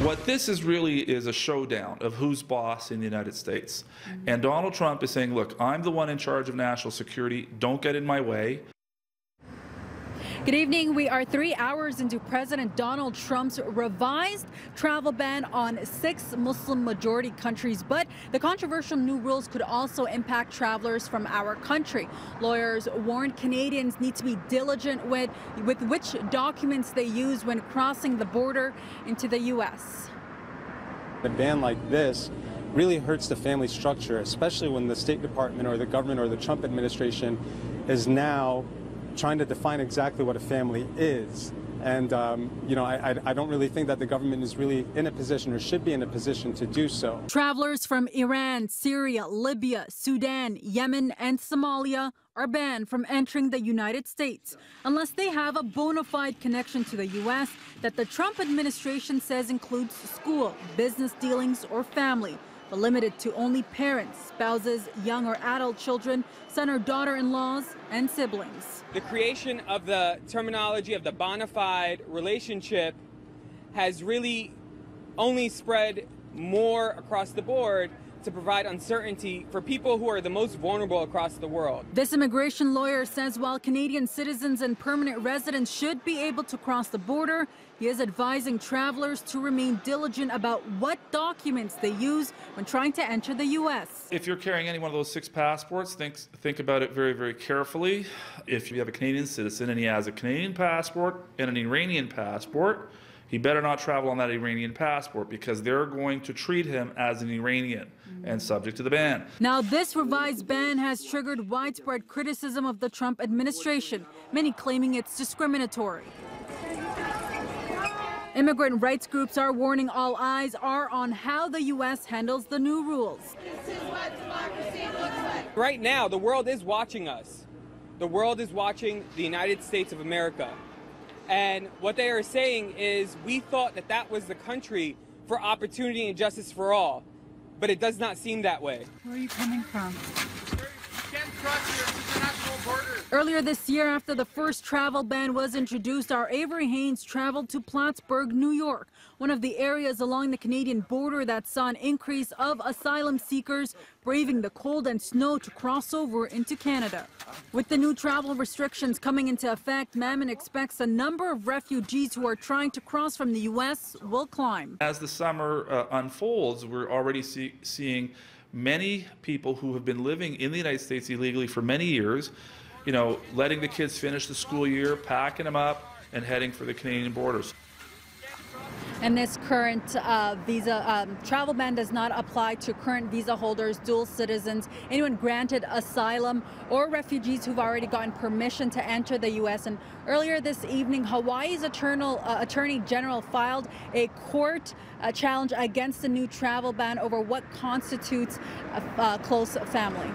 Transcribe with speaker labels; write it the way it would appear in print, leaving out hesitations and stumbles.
Speaker 1: What this is really is a showdown of who's boss in the United States. And Donald Trump is saying, look, I'm the one in charge of national security. Don't get in my way.
Speaker 2: Good evening. We are 3 hours into President Donald Trump's revised travel ban on 6 Muslim-majority countries. But the controversial new rules could also impact travelers from our country. Lawyers warned Canadians need to be diligent with which documents they use when crossing the border into the U.S.
Speaker 3: A ban like this really hurts the family structure, especially when the State Department or the government or the Trump administration is now trying to define exactly what a family is. And, I don't really think that the government is really in a position or should be in a position to do so.
Speaker 2: Travelers from Iran, Syria, Libya, Sudan, Yemen, and Somalia are banned from entering the United States unless they have a bona fide connection to the U.S. that the Trump administration says includes school, business dealings, or family, but limited to only parents, spouses, young or adult children, son or daughter-in-laws, and siblings.
Speaker 4: The creation of the terminology of the bona fide relationship has really only spread more across the board to provide uncertainty for people who are the most vulnerable across the world.
Speaker 2: This immigration lawyer says while Canadian citizens and permanent residents should be able to cross the border, he is advising travelers to remain diligent about what documents they use when trying to enter the U.S.
Speaker 1: If you're carrying any one of those 6 passports, think about it very, very carefully. If you have a Canadian citizen and he has a Canadian passport and an Iranian passport, he better not travel on that Iranian passport because they're going to treat him as an Iranian and subject to the ban.
Speaker 2: Now, this revised ban has triggered widespread criticism of the Trump administration, many claiming it's discriminatory. Immigrant rights groups are warning all eyes are on how the U.S. handles the new rules.
Speaker 5: This is what democracy looks like.
Speaker 4: Right now, the world is watching us. The world is watching the United States of America. And what they are saying is we thought that that was the country for opportunity and justice for all. But it does not seem that way.
Speaker 2: Where are you coming from?
Speaker 5: You can't cross your international border.
Speaker 2: Earlier this year, after the first travel ban was introduced, our Avery Haynes traveled to Plattsburgh, New York, one of the areas along the Canadian border that saw an increase of asylum seekers braving the cold and snow to cross over into Canada. With the new travel restrictions coming into effect, Mammon expects the number of refugees who are trying to cross from the U.S. will climb.
Speaker 1: As the summer unfolds, we're already seeing many people who have been living in the United States illegally for many years, letting the kids finish the school year, packing them up, and heading for the Canadian borders.
Speaker 2: And this current travel ban does not apply to current visa holders, dual citizens, anyone granted asylum, or refugees who've already gotten permission to enter the U.S. And earlier this evening, Hawaii's Attorney General filed a court challenge against the new travel ban over what constitutes a close family.